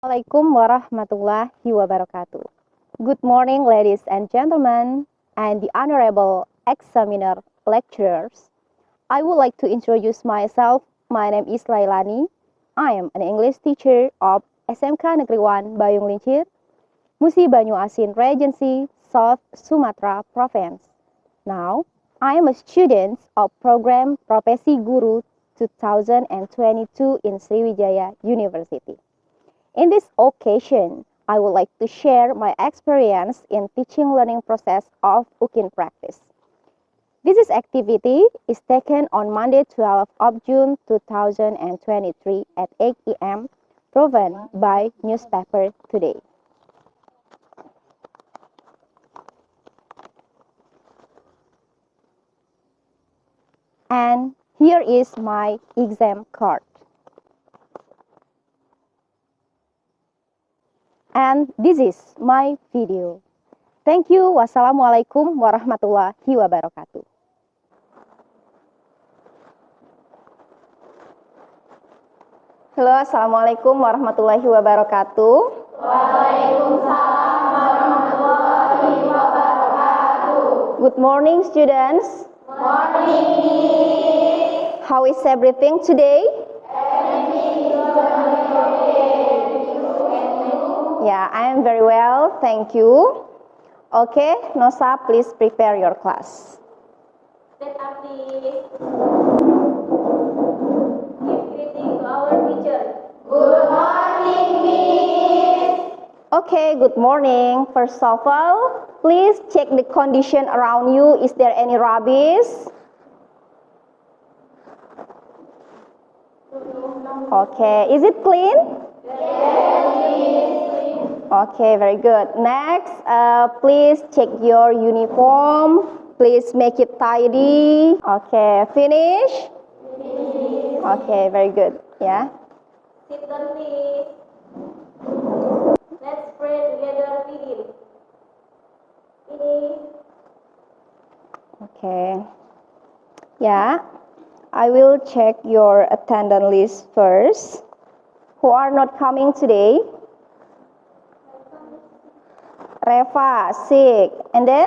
Assalamualaikum warahmatullahi wabarakatuh. Good morning, ladies and gentlemen, and the honorable examiner lecturers. I would like to introduce myself. My name is Lailani. I am an English teacher of SMK Negeri 1 Bayung Lincir, Musi Banyu Asin Regency, South Sumatra Province. Now, I am a student of program Profesi Guru 2022 in Sriwijaya University. In this occasion, I would like to share my experience in teaching learning process of UKIN practice. This activity is taken on Monday 12th of June 2023 at 8 a.m. proven by newspaper Today. And here is my exam card. And this is my video. Thank you. Wassalamualaikum warahmatullahi wabarakatuh. Halo, assalamualaikum warahmatullahi wabarakatuh. Waalaikumsalam warahmatullahi wabarakatuh. Good morning, students. Morning. How is everything today? Everything is going okay. Yeah, I am very well, thank you. Okay, Nosa, please prepare your class. Stand up, please. Give greeting to our teacher. Good morning, Miss. Okay, good morning. First of all, please check the condition around you. Is there any rubbish? Okay, is it clean? Okay, very good. Next, please check your uniform. Please make it tidy. Okay, finish? Okay, very good. Yeah. Sit down, please. Let's pray together. Begin. Finish. Okay. Yeah. I will check your attendance list first. Who are not coming today? Reva, sick. And then?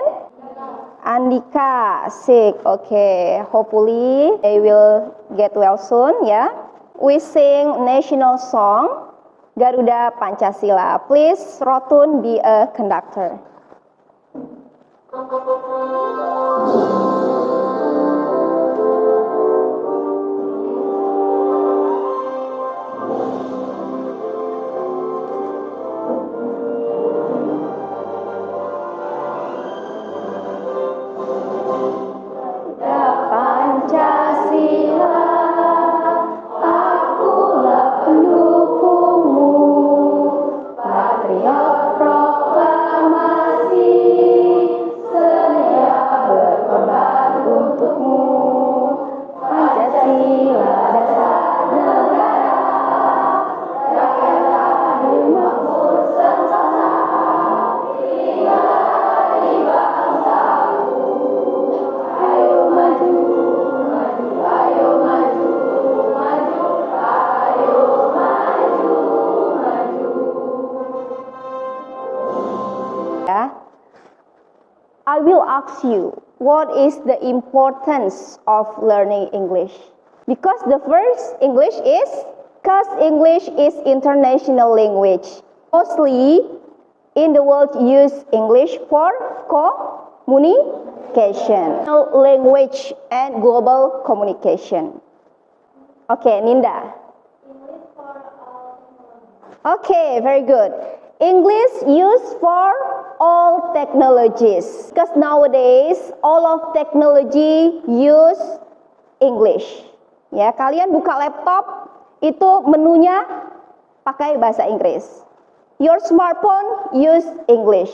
Andika, sick. Okay, hopefully they will get well soon, yeah? We sing national song, Garuda Pancasila. Please, Rotun, be a conductor. I will ask you, what is the importance of learning English? Because the first English is, because English is international language. Mostly in the world use English for communication, language and global communication. Okay, Ninda. English for all. Okay, very good. English used for all technologies. Because nowadays all of technology use English. Ya, kalian buka laptop itu menunya pakai bahasa Inggris. Your smartphone use English.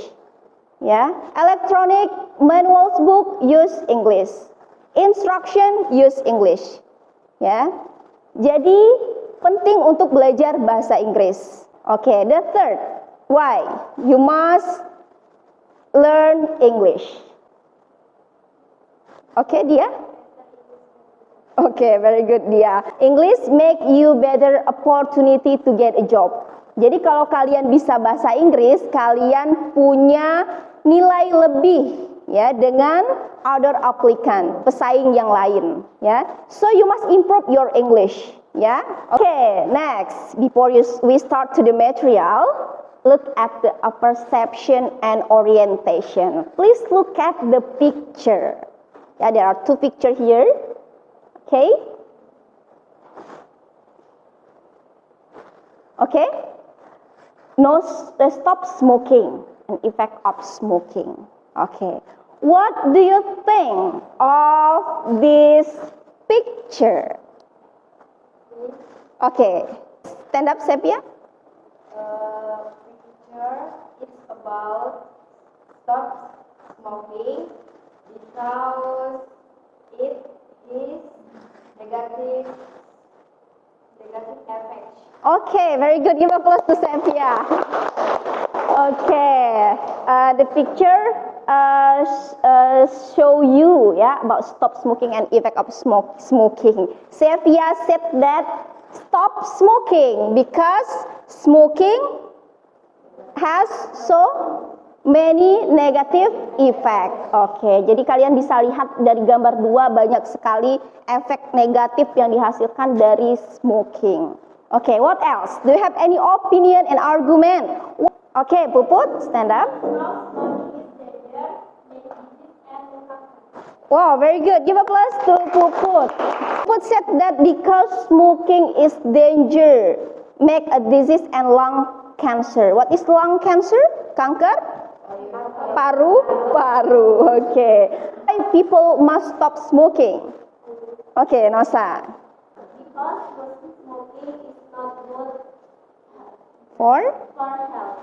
Ya, electronic manuals book use English. Instruction use English. Ya. Jadi penting untuk belajar bahasa Inggris. Okay, the third. Why? You must learn English. Okay, Dia? Okay, very good, Dia. English make you better opportunity to get a job. Jadi kalau kalian bisa bahasa Inggris, kalian punya nilai lebih ya dengan other applicant, pesaing yang lain ya. So you must improve your English ya. Okay, next we start to the material, look at the perception and orientation. Please look at the picture. Yeah, there are two pictures here. Okay. Okay. No, stop smoking, an effect of smoking. Okay. What do you think of this picture? Okay. Stand up, Sepia. Picture is about stop smoking because it is negative effect. Okay, very good. Give applause to Sepia. Okay, the picture show you about stop smoking and effect of smoking. Sepia said that stop smoking because smoking has so many negative effect. Oke, jadi kalian bisa lihat dari gambar 2 banyak sekali efek negatif yang dihasilkan dari smoking. Oke, what else? Do you have any opinion and argument? Oke, Puput, stand up. Wow, very good. Give applause to Puput. Puput said that because smoking is danger, make a disease and lung cancer. What is lung cancer? Kanker? Paru. Okay. Why people must stop smoking? Okay, Nosa. Because smoking is not good For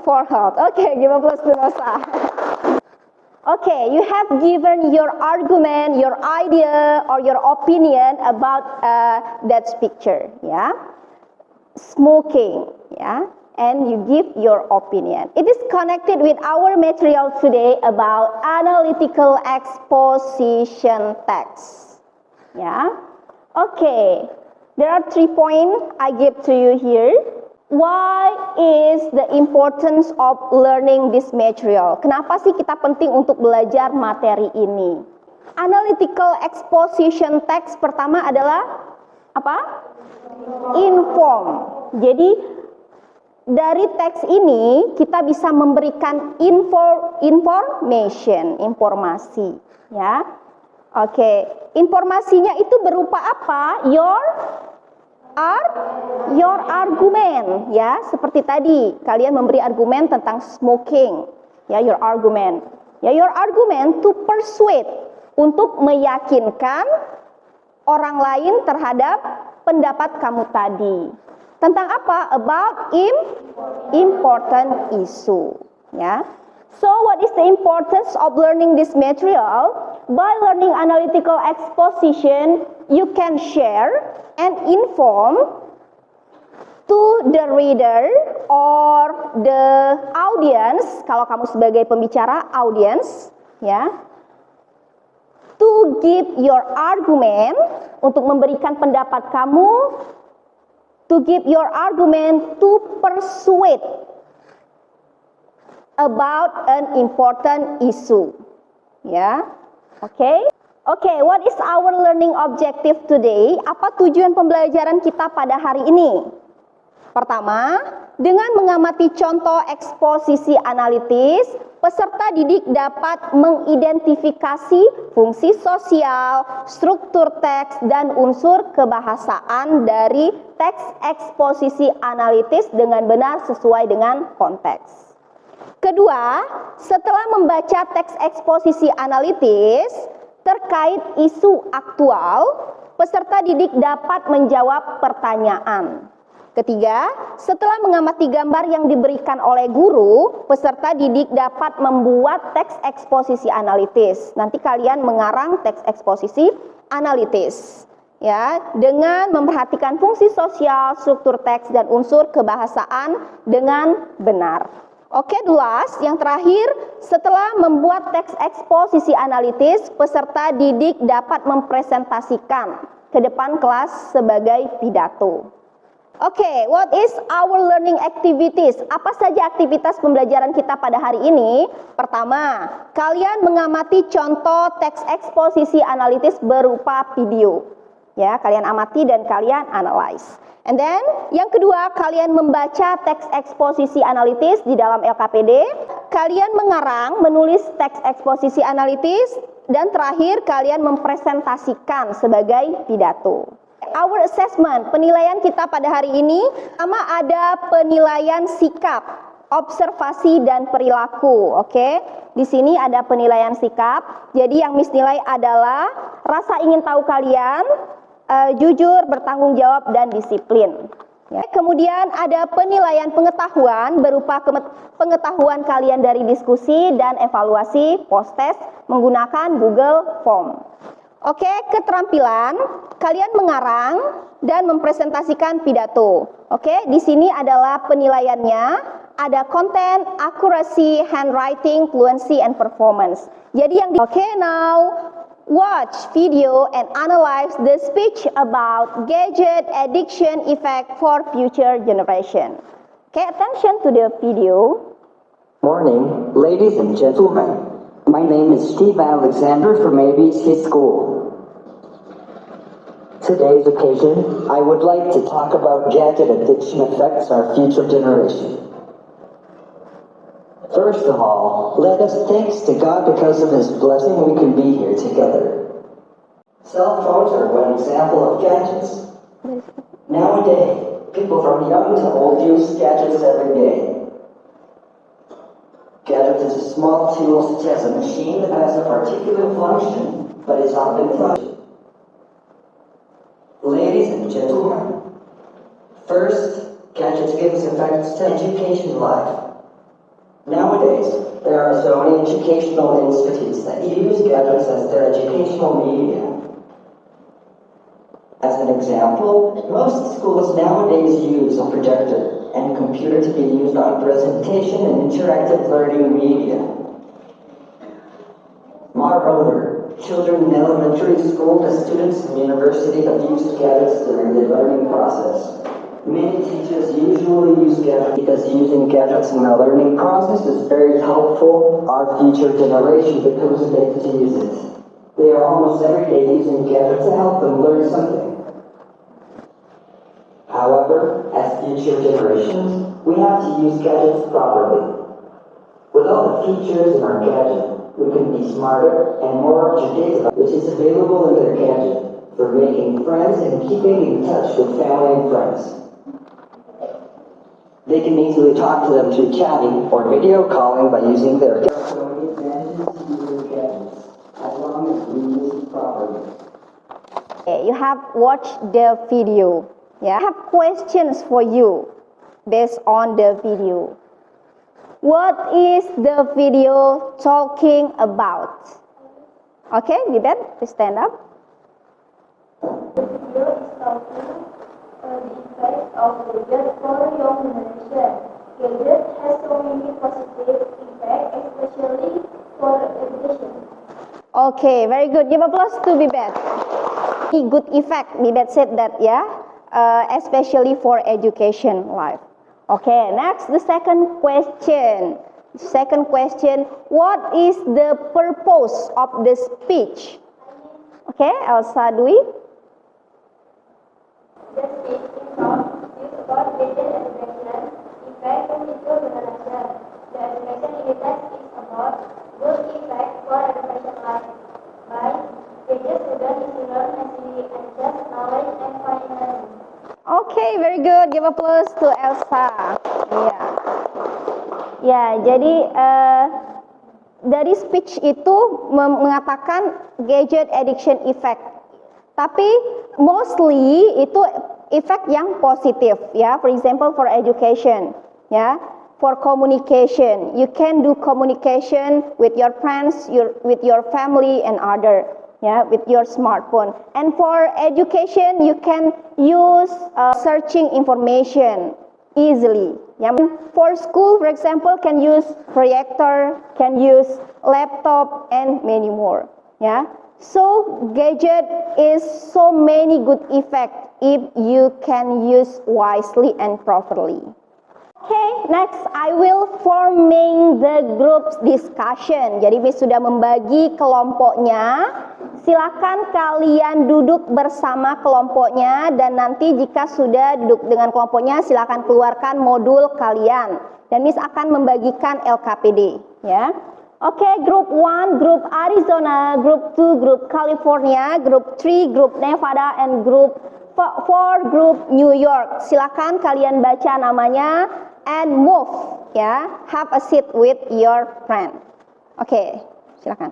for health. Okay, give applause to Nosa. Okay, you have given your argument, your idea, or your opinion about that picture, yeah. Smoking, yeah. And you give your opinion. It is connected with our material today about analytical exposition text. Yeah. Okay. There are 3 points I give to you here. Why is the importance of learning this material? Kenapa sih kita penting untuk belajar materi ini? Analytical exposition text pertama adalah apa? Inform. Jadi dari teks ini kita bisa memberikan informasi, ya. Oke, informasinya itu berupa apa? Your argument, ya. Seperti tadi kalian memberi argumen tentang smoking, ya, your argument. Ya, your argument to persuade, untuk meyakinkan orang lain terhadap pendapat kamu tadi. Tentang apa? About important issue, ya. So what is the importance of learning this material? By learning analytical exposition, you can share and inform to the reader or the audience, kalau kamu sebagai pembicara, audience, ya. To give your argument, untuk memberikan pendapat kamu. To give your argument to persuade about an important issue. Ya, oke. Oke, what is our learning objective today? Apa tujuan pembelajaran kita pada hari ini? Pertama, dengan mengamati contoh eksposisi analitis, peserta didik dapat mengidentifikasi fungsi sosial, struktur teks, dan unsur kebahasaan dari teks eksposisi analitis dengan benar sesuai dengan konteks. Kedua, setelah membaca teks eksposisi analitis terkait isu aktual, peserta didik dapat menjawab pertanyaan. Ketiga, setelah mengamati gambar yang diberikan oleh guru, peserta didik dapat membuat teks eksposisi analitis. Nanti kalian mengarang teks eksposisi analitis, ya, dengan memperhatikan fungsi sosial, struktur teks, dan unsur kebahasaan dengan benar. Oke, last, yang terakhir, setelah membuat teks eksposisi analitis, peserta didik dapat mempresentasikan ke depan kelas sebagai pidato. Oke, what is our learning activities? Apa saja aktivitas pembelajaran kita pada hari ini? Pertama, kalian mengamati contoh teks eksposisi analitis berupa video. Ya, kalian amati dan kalian analyze. And then, yang kedua, kalian membaca teks eksposisi analitis di dalam LKPD. Kalian mengarang, menulis teks eksposisi analitis. Dan terakhir, kalian mempresentasikan sebagai pidato. Our assessment, penilaian kita pada hari ini, pertama ada penilaian sikap, observasi dan perilaku. Oke, di sini ada penilaian sikap. Jadi yang Miss nilai adalah rasa ingin tahu kalian, jujur, bertanggung jawab dan disiplin. Ya. Kemudian ada penilaian pengetahuan berupa pengetahuan kalian dari diskusi dan evaluasi post-test menggunakan Google Form. Oke, keterampilan, kalian mengarang dan mempresentasikan pidato. Oke, di sini adalah penilaiannya, ada content, accuracy, handwriting, fluency, and performance. Jadi yang now watch video and analyze the speech about gadget addiction effect for future generation. Okay, attention to the video. Morning, ladies and gentlemen. My name is Steve Alexander from ABC School. Today's occasion, I would like to talk about gadget addiction affects our future generation. First of all, let us thanks to God because of His blessing we can be here together. Cell phones are one example of gadgets. Nowadays, people from young to old use gadgets every day. Gadget is a small tool such as a machine that has a particular function, but is often frustrated. Ladies and gentlemen, first, gadgets give us effects to education life. Nowadays, there are so many educational institutes that use gadgets as their educational media. As an example, most schools nowadays use a projector and computer to be used on presentation and interactive learning media. Moreover, children in elementary school to students in university have used gadgets during the learning process. Many teachers usually use gadgets because using gadgets in the learning process is very helpful. Our future generation becomes addicted to use it. They are almost every day using gadgets to help them learn something. However, as future generations, we have to use gadgets properly. With all the features in our gadget, we can be smarter and more up to date about which is available in their gadget for making friends and keeping in touch with family and friends. They can easily talk to them through chatting or video calling by using their gadgets. There are so many advantages to using gadgets as long as we use it properly. Okay, you have watched the video. Yeah, I have questions for you based on the video. What is the video talking about? Okay, Vibet, please stand up. The video is talking the effect of gadget for young generation. Gadget has so many positive effects, especially for education. Okay, very good. Give applause to Vibet. Good effect, Vibet said that, yeah, especially for education life. Okay, next, the second question. Second question, what is the purpose of the speech? Okay, Elsa Dwi. The speech in short is about gadget education effect on future generation. The education in the text is about good effect for education life. By gadget, student is to learn as we adjust knowledge and find learning. Okay, very good. Give applause to Elsa. Ya, ya. Jadi dari speech itu mengatakan gadget addiction effect. Tapi mostly itu efek yang positif, ya. For example, for education, ya. For communication, you can do communication with your friends, with your family and other. Yeah, with your smartphone. And for education, you can use searching information easily. Yeah. For school, for example, can use projector, can use laptop, and many more. Yeah. So gadget is so many good effect if you can use wisely and properly. Okay, next I will forming the group discussion. Jadi Miss sudah membagi kelompoknya. Silakan kalian duduk bersama kelompoknya dan nanti jika sudah duduk dengan kelompoknya silakan keluarkan modul kalian. Dan Miss akan membagikan LKPD, ya. Oke, group 1, group Arizona, group 2, group California, group 3, group Nevada, and group 4, group New York. Silakan kalian baca namanya and move, ya. Have a seat with your friend. Oke, silakan.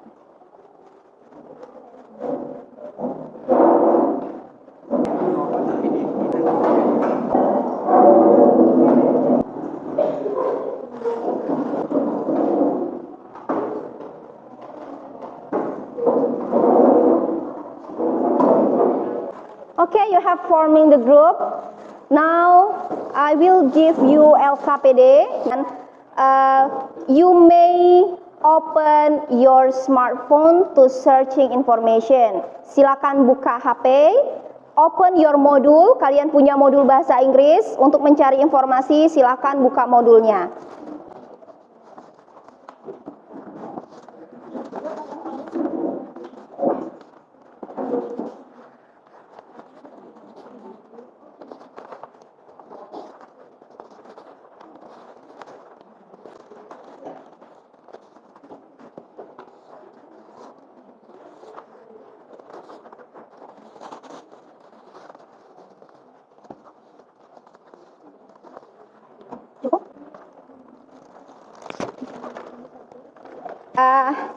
Okay, you have forming the group. Now I will give you LKPD and you may open your smartphone to searching information. Silakan buka HP, open your modul. Kalian punya modul bahasa Inggris untuk mencari informasi. Silakan buka modulnya.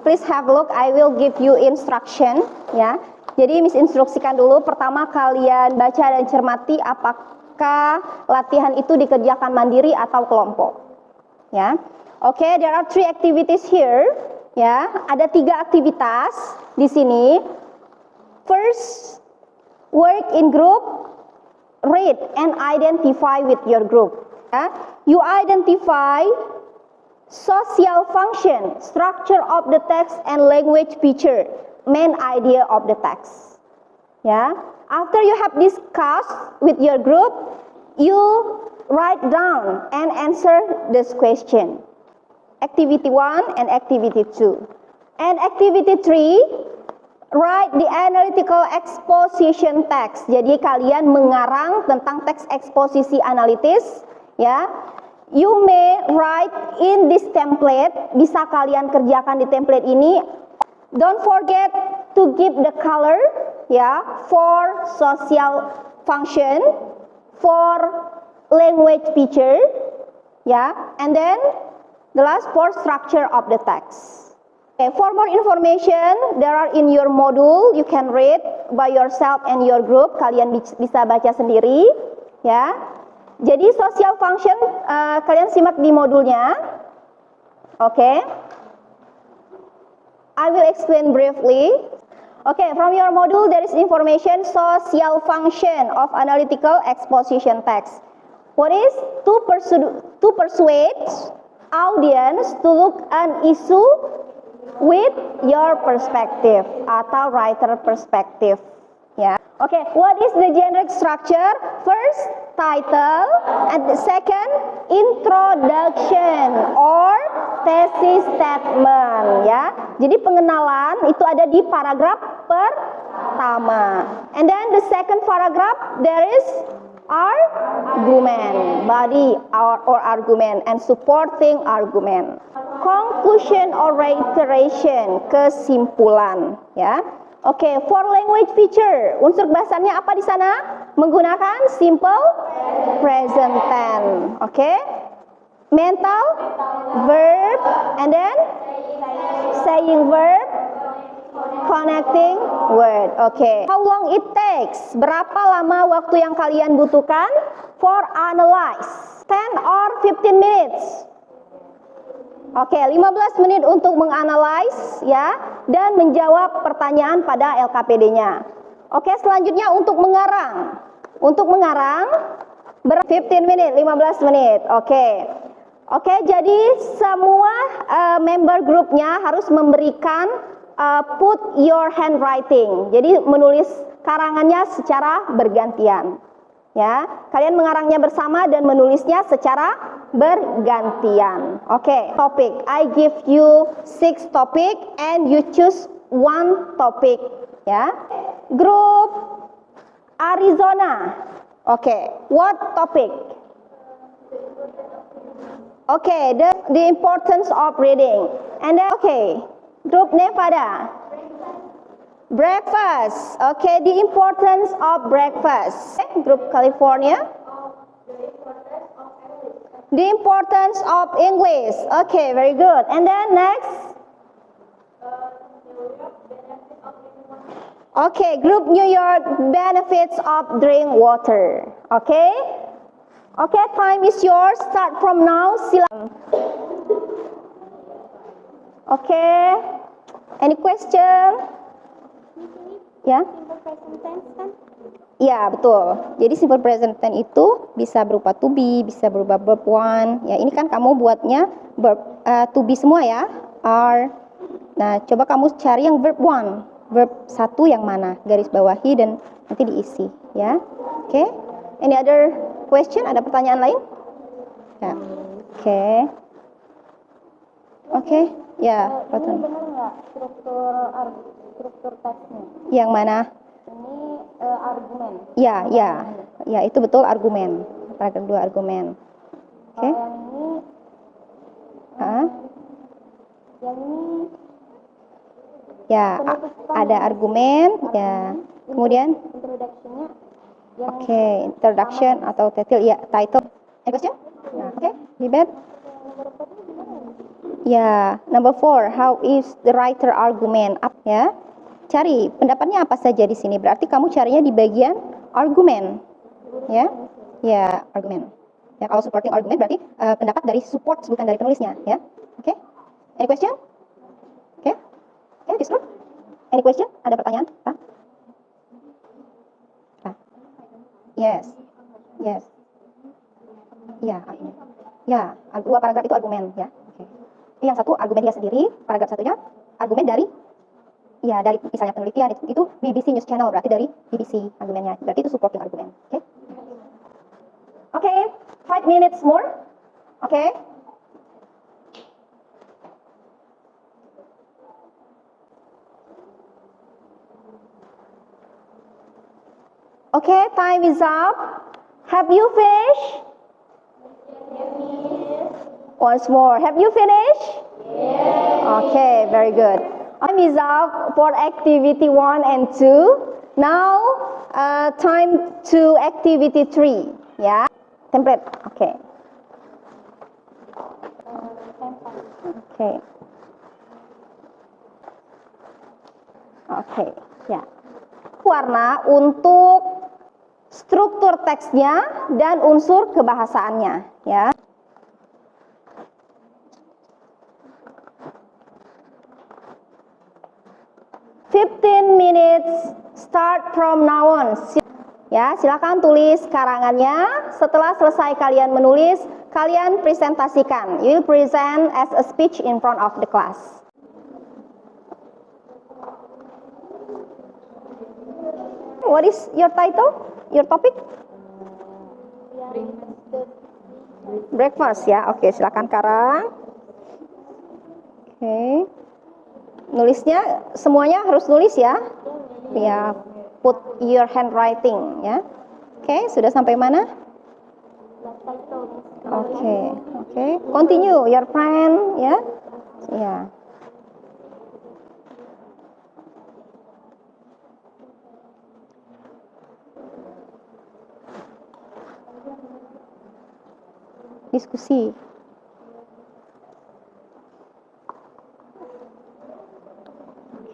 Please have a look. I will give you instruction, ya. Jadi Miss instruksikan dulu. Pertama kalian baca dan cermati apakah latihan itu dikerjakan mandiri atau kelompok, ya. Okay, there are 3 activities here, ya. Ada 3 aktivitas di sini. First, work in group, read and identify with your group. Ya. You identify social function, structure of the text and language feature, main idea of the text. Yeah. After you have discussed with your group, you write down and answer this question. Activity 1 and activity 2. And activity 3, write the analytical exposition text. Jadi kalian mengarang tentang teks eksposisi analitis, ya. You may write in this template, bisa kalian kerjakan di template ini. Don't forget to give the color, ya, for social function, for language feature, ya, and then the last for structure of the text. Okay, for more information, there are in your module, you can read by yourself and your group, kalian bisa baca sendiri, ya. Jadi social function kalian simak di modulnya. Okay. I will explain briefly. Okay, from your module there is information social function of analytical exposition text. What is to persuade audience to look an issue with your perspective atau writer perspective. Ya. Okay, what is the generic structure? First, title, and the second, introduction or thesis statement, ya. Jadi pengenalan itu ada di paragraf pertama. And then the second paragraph there is argument, body or argument and supporting argument. Conclusion or reiteration, kesimpulan, ya. Oke, for language feature, unsur bahasannya apa di sana? Menggunakan simple present tense. Oke. Mental verb and then saying verb, connecting word. Oke. How long it takes? Berapa lama waktu yang kalian butuhkan for analyze? 10 or 15 minutes? Oke, 15 menit untuk menganalisis, ya, dan menjawab pertanyaan pada LKPD-nya. Oke, selanjutnya untuk mengarang. Untuk mengarang 15 menit, 15 menit. Oke. Oke, jadi semua member grupnya harus memberikan put your handwriting. Jadi menulis karangannya secara bergantian. Ya, kalian mengarangnya bersama dan menulisnya secara bergantian. Oke, topik. I give you 6 topic and you choose one topic. Ya, grup Arizona. Oke, what topic? Oke, the importance of reading. And then, grup Nevada. Breakfast. Okay, the importance of breakfast. Group California. The importance of English. Okay, very good. And then next. Okay, Group New York, benefits of drink water. Okay. Okay, time is yours. Start from now. Silakan. Okay. Any question? Ya? Simple present tense kan? Ya, betul. Jadi simple present tense itu bisa berupa to be, bisa berupa verb one. Ya, ini kan kamu buatnya verb to be semua ya. Are. Nah, coba kamu cari yang verb one. Verb satu yang mana? Garis bawahi dan nanti diisi, ya. Oke. Any other question? Ada pertanyaan lain? Ya. Oke. Oke. Ya, Ini benar nggak struktur teksnya? yang mana? Ini argumen. Ya, itu betul argumen. Paragraf 2 argumen. Oke. Yang ini, yang ini. Ya, ada argumen. Ya, kemudian. Introduction-nya. Oke, introduction atau title. Ya, title. Any question? Nah, oke, Libet. Ya, number 4. How is the writer argument? Up ya. Cari pendapatnya apa saja di sini. Berarti kamu carinya di bagian argumen. Ya. Ya, argumen. Ya, kalau supporting argument berarti pendapat dari support bukan dari penulisnya, ya. Oke. Any question? Oke. Oke, this group. Any question? Ada pertanyaan? Pak? Pak? Yes. Yes. Ya, argumen. Ya, dua paragraf itu argumen, ya. Oke. Yang satu argumen dia sendiri, paragraf satunya argumen dari misalnya penelitian itu BBC News Channel, berarti dari BBC argumennya, berarti itu supporting argumen. Oke. Oke, 5 minutes more. Oke. Oke, time is up. Have you finished? Once more. Have you finished? Yes. Okay, very good. Time is up for activity 1 and 2. Now, time to activity 3. Ya, template. Oke. Oke. Oke, ya. Warna untuk struktur teksnya dan unsur kebahasaannya, ya. Minutes start from now on. Ya, silakan tulis karangannya. Setelah selesai kalian menulis, kalian presentasikan. You will present as a speech in front of the class. What is your title? Your topic? Breakfast ya. Oke, silakan karang. Oke. Nulisnya semuanya harus nulis ya. Ya, put your handwriting ya. Oke, sudah sampai mana? Oke. Continue your friend ya. Ya. Diskusi.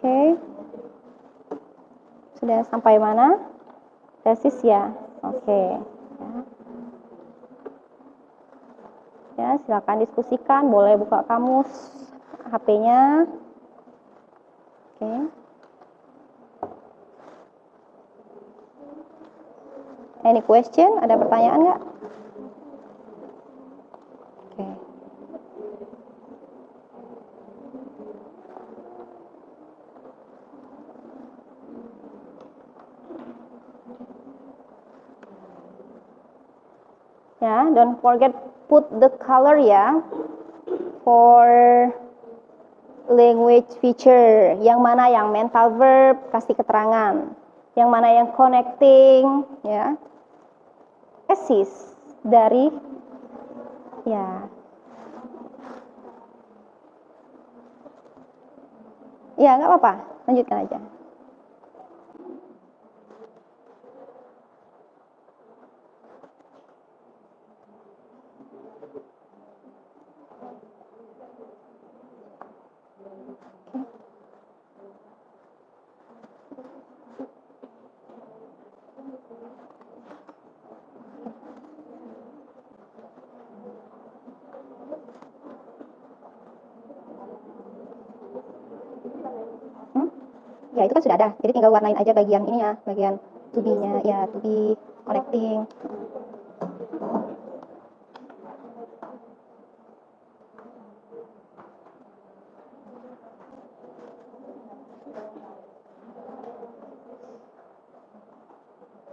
Oke. Sudah sampai mana? Tesis ya. Oke. Ya, silakan diskusikan, boleh buka kamus HP-nya. Oke. Any question? Ada pertanyaan nggak? Oke. Ya, don't forget put the color ya for language feature. Yang mana yang mental verb, kasih keterangan. Yang mana yang connecting, ya. Tesis dari, ya. Ya, nggak apa-apa. Lanjutkan aja. Ya, itu kan sudah ada. Jadi tinggal warnain aja bagian ini ya, bagian to be-nya. Ya, to be, connecting.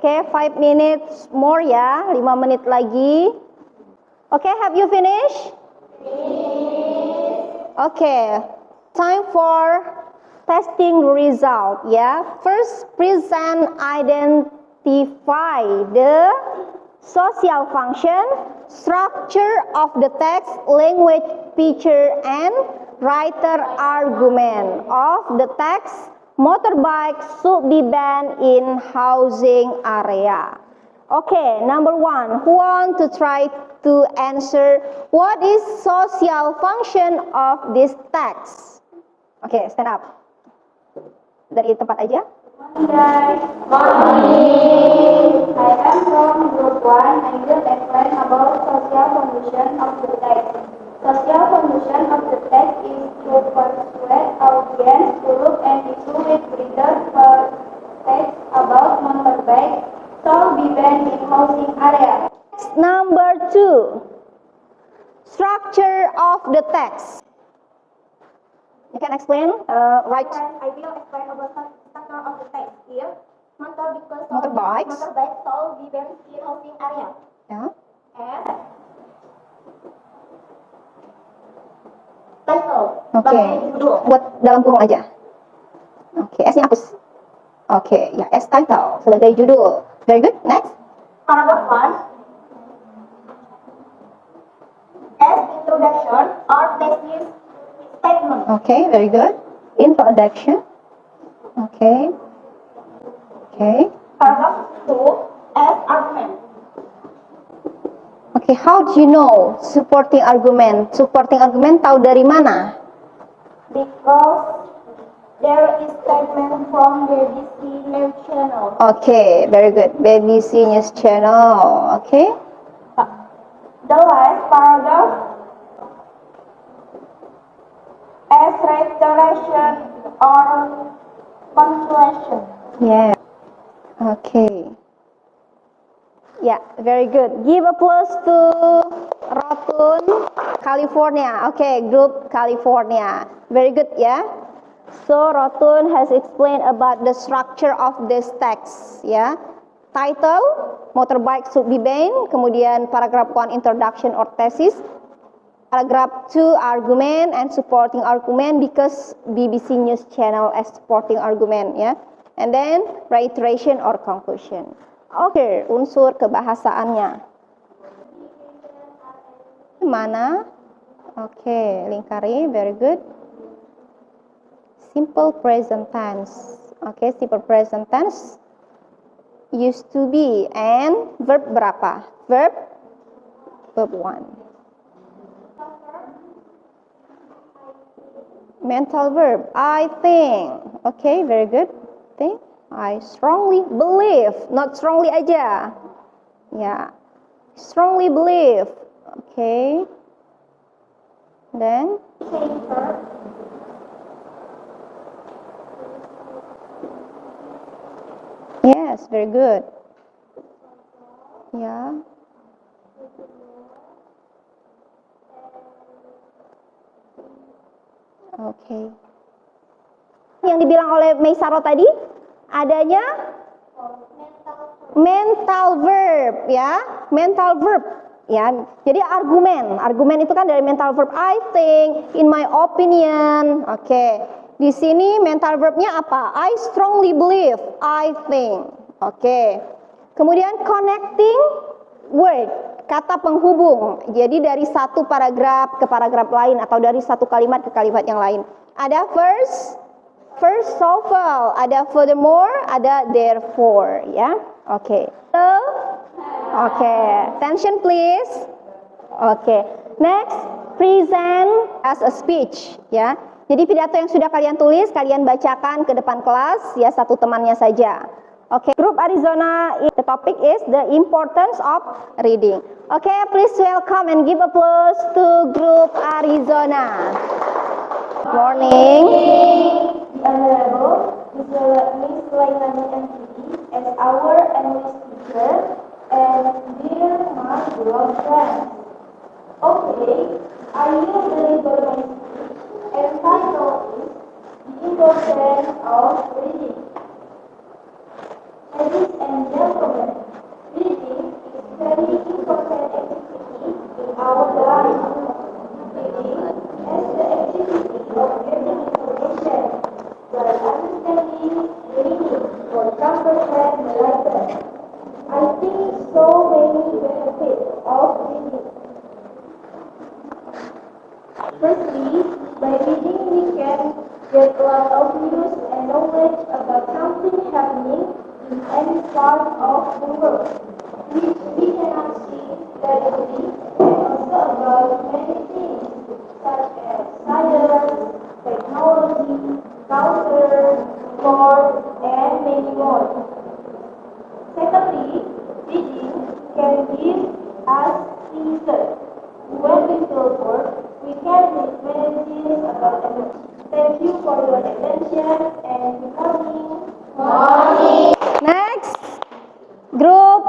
Oke, 5 minutes more ya, 5 menit lagi. Oke, have you finished? Oke, time for testing result ya. First, present identify the social function, structure of the text, language feature, and writer argument of the text. Motorbike should be banned in housing area. Okay, number 1, who want to try to answer what is social function of this text? Okay, stand up. Dari tempat aja. Guys, morning. I am from group 1 and will explain about social function of the text. Social function of the text is to persuade audience to look and include reader for text about motorbike shall be banned in housing area. Number 2, structure of the text. You can explain, right? I will explain about structure of the text here. Motorbikes. Motorbike shall be banned in housing area. Ya. As title. Oke. Buat dalam kurung aja. Oke, S-nya hapus. Oke, ya S title sebagai judul. Very good. Next. Paragraph 1. As introduction or thesis statement. Okay, very good. Introduction. Okay. Okay. Paragraph 2. As argument. Okay, how do you know supporting argument? Supporting argument tahu dari mana? Because there is statement from BBC News Channel. Okay, very good. BBC News Channel. Okay. The last paragraph. As reiteration or punctuation. Yeah. Okay. Yeah, very good. Give applause to Rotun, California. Okay, group California. Very good, yeah. So Rotun has explained about the structure of this text, ya. Title, motorbike should be banned. Kemudian paragraph 1, introduction or thesis. Paragraph 2, argument and supporting argument because BBC News Channel as supporting argument, ya. And then reiteration or conclusion. Oke, unsur kebahasaannya. Mana? Oke, lingkari, very good. Simple present tense. Oke, simple present tense. Used to be and verb berapa? Verb 1. Mental verb, I think. Okay, very good. Think. I strongly believe, not strongly aja. Ya, strongly believe. Okay. Then yes, very good. Ya. Okay. Yang dibilang oleh Meisaro tadi adanya mental verb, ya. Mental verb, Ya, jadi argumen itu kan dari mental verb I think, in my opinion. Oke. Di sini mental verbnya apa? I strongly believe, I think. Oke. Kemudian connecting word, kata penghubung. Jadi dari satu paragraf ke paragraf lain atau dari satu kalimat ke kalimat yang lain. Ada first of all, ada furthermore, ada therefore, ya. Oke. Oke, attention please. Oke, next, present as a speech, ya. Jadi pidato yang sudah kalian tulis, kalian bacakan ke depan kelas, ya, satu temannya saja. Oke, Group Arizona, the topic is the importance of reading. Oke, please welcome and give applause to Group Arizona. Morning. The Honorable Miss Lainani MPD as our English teacher and dear my beloved friends. Okay, I will deliver my speech and title is The Importance of Reading. Ladies and gentlemen, reading is very important activity in our life. Reading as the activity of getting information, while understanding the meaning or comprehend the lesson. I think so many benefits of reading. Firstly, by reading we can get a lot of news and knowledge about something happening in any part of the world, which we cannot see directly, and also about many things such as science, technology, culture, sport, and many more. Secondly, reading can give us insight. When we feel bored, we can read many things about it. Thank you for your attention and good morning. Next, Group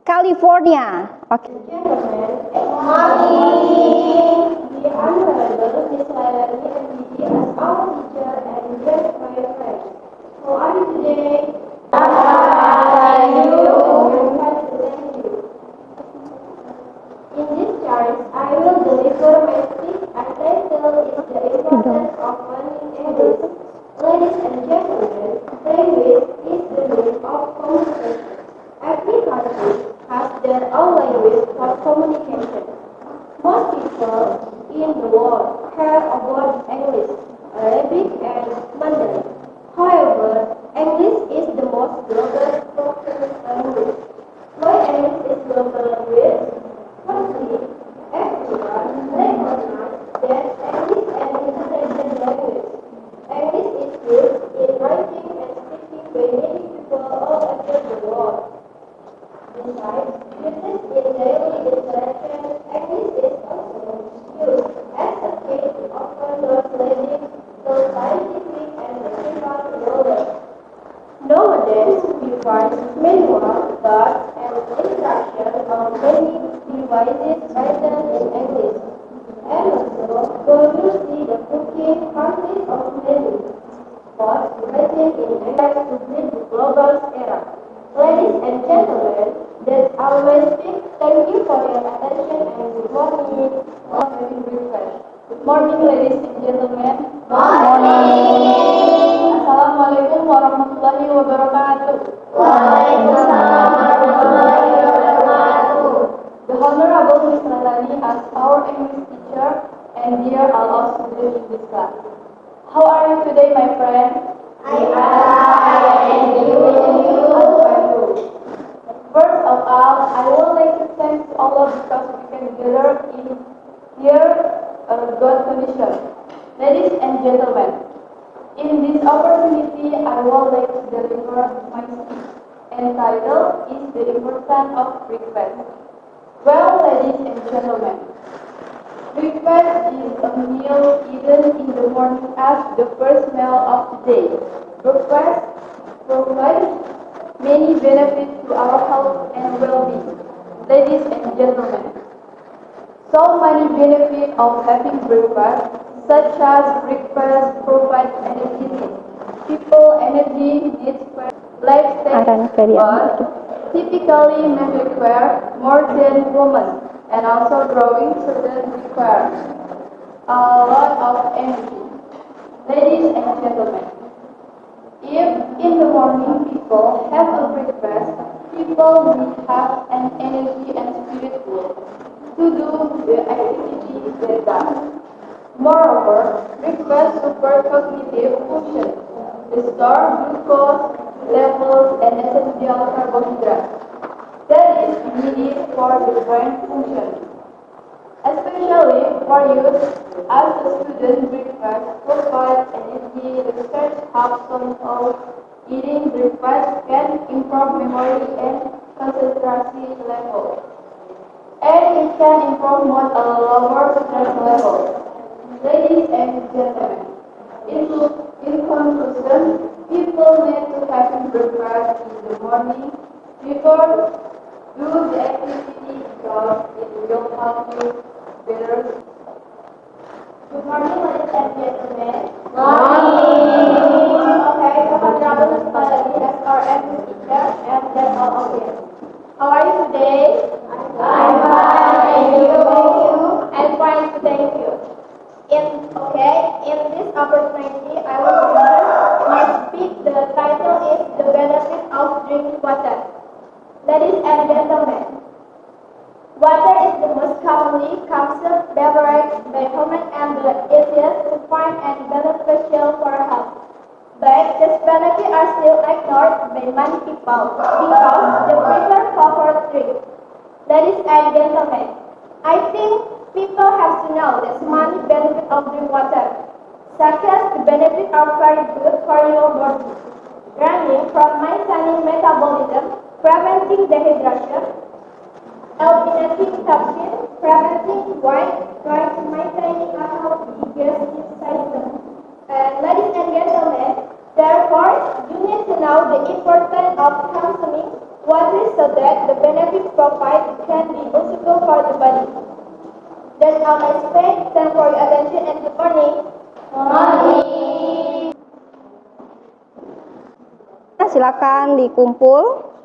California. Oke. Gentlemen, good morning. The Honorable Miss Lainani MPD as our teacher and dear my friends. How are you today? Thank you. In this chart, I will deliver my speech and title is the importance of learning English. Ladies and gentlemen, language is the means of communication. Every country has their own language for communication. Most people in the world care about English, Arabic, and Mandarin. However, English is the most global spoken language. Why English is global language? Firstly, everyone recognizes that English is an international language. English is used in writing and speaking by many people all over the world. Besides, used in daily interaction, English is also used as a key to offer translating to scientific and technical knowledge. Nowadays, we find manual, guides, and instructions on many devices written in English. And also, when you see the cooking countries of many sports written in English to meet the global era. Ladies and gentlemen, that's all my speech. Thank you for your attention and good morning. Good morning, ladies and gentlemen. Good morning. Assalamualaikum warahmatullahi wabarakatuh. Waalaikumsalam warahmatullahi wabarakatuh. The Honorable Miss Lainani as our English teacher and dear all of students in this class. How are you today, my friend? I am you. First of all, I would like to thank to Allah because we can gather in here good condition. Ladies and gentlemen, in this opportunity, I would like to deliver my speech entitled is the importance of breakfast. Well, ladies and gentlemen, breakfast is a meal eaten in the morning as the first meal of the day. Breakfast provides many benefits to our health and well-being. Ladies and gentlemen, so many benefits of having breakfast, such as breakfast provides energy needs. People energy needs lifestyle, but typically men require more than women, and also growing children require a lot of energy. Ladies and gentlemen, if in the morning people have a breakfast, people will have an energy and spirit to do the activities they done. Moreover, breakfast support cognitive function, restore glucose levels and essential carbohydrates that is needed for the brain function. Especially for youth, as a student, breakfast provides energy. Research has shown how eating breakfast can improve memory and concentration level, and it can improve mood at a lower stress level. Ladies and gentlemen, in conclusion, people need to have breakfast in the morning before do the activity because it will help you better. Good morning, ladies and gentlemen. Morning. Okay, Kapan Study as our every teacher and then all of you. How are you today? I'm fine. Thank you. I'm fine. Thank you. In this opportunity, I will present my speech. The title is The Benefit of Drinking Water. Ladies and gentlemen, water is the most commonly consumed beverage by humans and the easiest to find and beneficial for health. But these benefits are still ignored by many people because they prefer comfort drink. Ladies and gentlemen, I think people have to know the many benefits of drinking water, such as the benefits are very good for your body, ranging from maintaining metabolism, preventing dehydration, eliminating toxins, preventing weight, trying to maintaining a healthy digestive system. Ladies and gentlemen, therefore, you need to know the importance of consuming water so that the benefits provided can be useful for the body. That's all I say. Thanks for your attention and good morning. Morning. Silakan dikumpul.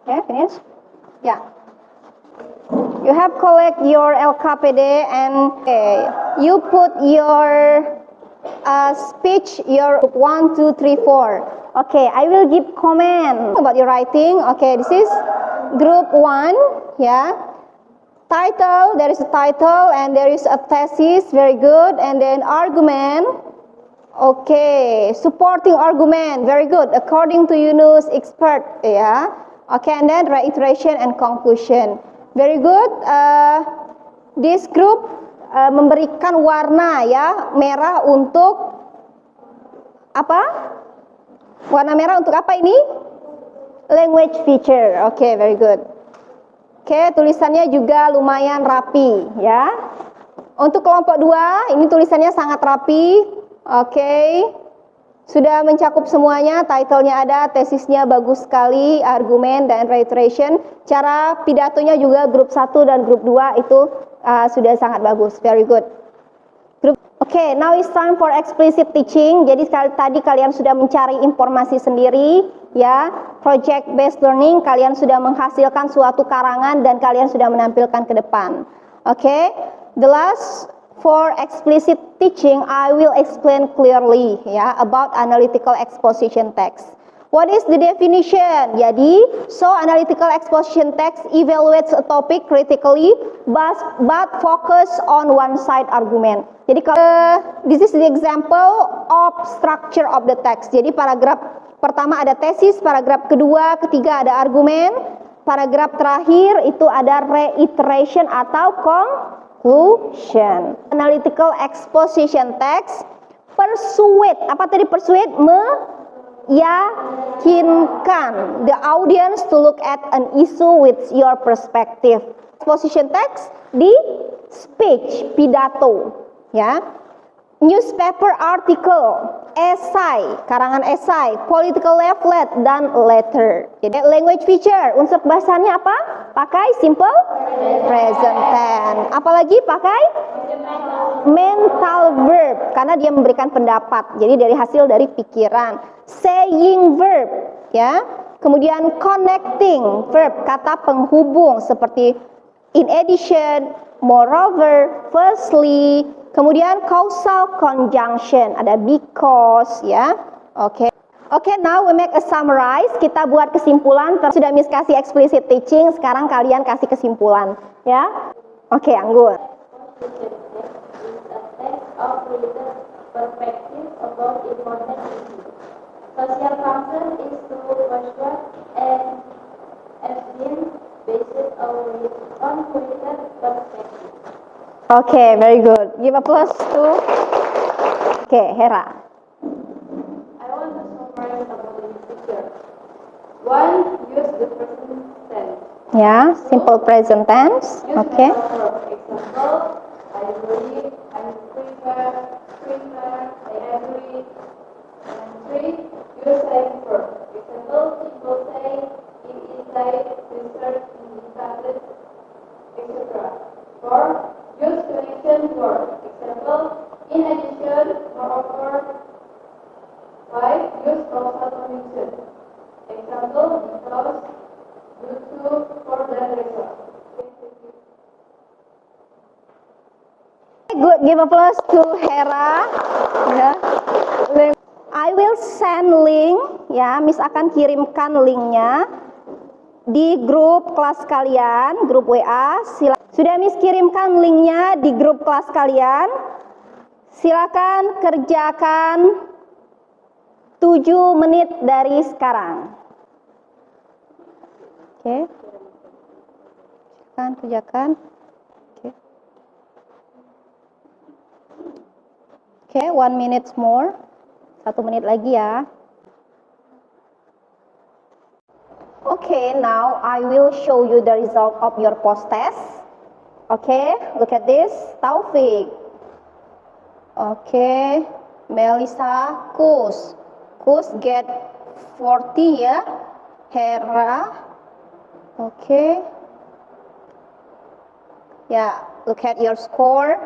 Okay, finish? Yeah. You have collect your LKPD and you put your speech, your 1, 2, 3, 4. Okay, I will give comment about your writing. Okay, this is group 1, yeah. Title, there is a title and there is a thesis, very good. And then argument. Okay, supporting argument, very good. According to Yunus, expert, yeah. Okay, and then reiteration and conclusion. Very good. This group memberikan warna ya, merah untuk apa? Warna merah untuk apa ini? Language feature. Okay, very good. Okay, tulisannya juga lumayan rapi ya. Untuk kelompok 2, ini tulisannya sangat rapi. Okay. Sudah mencakup semuanya, title-nya ada, tesisnya bagus sekali, argumen dan reiteration. Cara pidatonya juga grup 1 dan grup 2 itu sudah sangat bagus, very good. Okay, now it's time for explicit teaching. Jadi tadi kalian sudah mencari informasi sendiri, ya. Project based learning, kalian sudah menghasilkan suatu karangan dan kalian sudah menampilkan ke depan. Okay, the last for explicit teaching, I will explain clearly ya about analytical exposition text. What is the definition? Jadi, so analytical exposition text evaluates a topic critically but focus on one side argument. Jadi this is the example of structure of the text. Jadi paragraf pertama ada tesis, paragraf kedua, ketiga ada argumen, paragraf terakhir itu ada reiteration atau conclusion. Analytical exposition text persuade. Apa tadi persuade? Meyakinkan the audience to look at an issue with your perspective. Exposition text di speech, pidato, ya. newspaper article, esai, karangan esai, political leaflet, dan letter. Jadi language feature, unsur kebahasaannya apa? Pakai simple present tense. Apalagi pakai mental verb, karena dia memberikan pendapat. Jadi dari hasil dari pikiran. Saying verb, ya. Kemudian connecting verb, kata penghubung seperti in addition, moreover, firstly. Kemudian causal conjunction, ada because, ya. Oke. Oke, now we make a summarize. Kita buat kesimpulan. Sudah Miss kasih explicit teaching, sekarang kalian kasih kesimpulan, ya. Oke, Anggun. Of related perspective about important issues. Social function is to persuade and explain based on related perspective. Okay, very good. Give applause to Hera. I want to summarize about the picture. One, use the present tense. Yeah, simple present tense. Use Okay. metaphor. Example, I believe, I prefer, I agree. And three, use saying verb. Example, people say, it is like research indicated, etc. Four, use connection verb. Example, in addition, moreover. Five, use causal conjunction. Example, because, due to, for, than, result. Good. Give applause to Hera. Ya. I will send link. Ya, Miss akan kirimkan linknya di grup kelas kalian, grup WA. Sudah Miss kirimkan linknya di grup kelas kalian. Silakan kerjakan 7 menit dari sekarang. Oke. Kerjakan. Oke, 1 minute more. 1 menit lagi ya. Okay, now I will show you the result of your post test. Okay, look at this. Taufik. Okay, Melissa, Kus get 40 ya. Hera. Okay. Yeah, look at your score.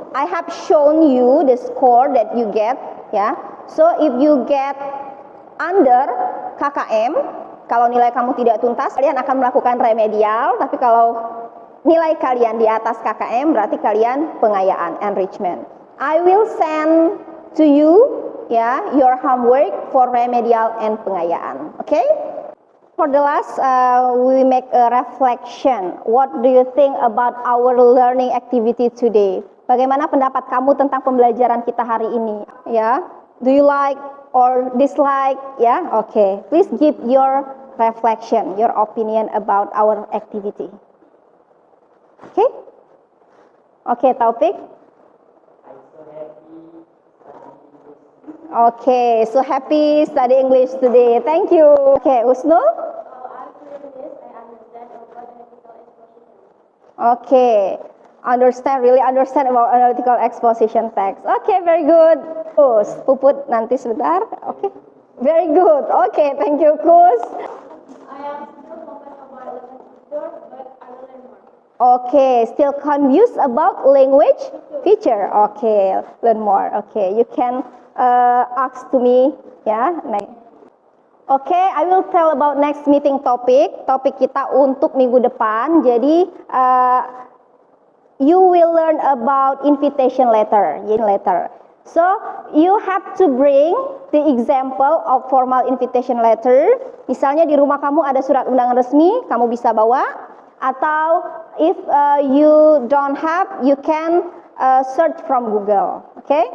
I have shown you the score that you get, ya. So if you get under KKM, kalau nilai kamu tidak tuntas, kalian akan melakukan remedial. Tapi kalau nilai kalian di atas KKM, berarti kalian pengayaan, enrichment. I will send to you, ya, your homework for remedial and pengayaan. Okay? For the last, we make a reflection. What do you think about our learning activity today? Bagaimana pendapat kamu tentang pembelajaran kita hari ini? Ya, do you like or dislike? Ya, okay. Please give your reflection, your opinion about our activity. Okay? Okay, Taufik. Okay, so happy study English today. Thank you. Okay, Usnul. Okay, really understand about analytical exposition text. Okay, very good. Kus, Puput nanti sebentar. Okay, very good. Okay, thank you, Kus. I am still focused on my literature, but I will learn more. Okay, still confused about language feature. Okay, learn more. Okay, you can ask to me. Ya, next. Okay, I will tell about next meeting topic. Topik kita untuk minggu depan. Jadi, you will learn about invitation letter. So, you have to bring the example of formal invitation letter. Misalnya di rumah kamu ada surat undangan resmi, kamu bisa bawa. Atau if you don't have, you can search from Google. Okay?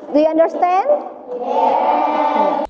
Do you understand? Yeah.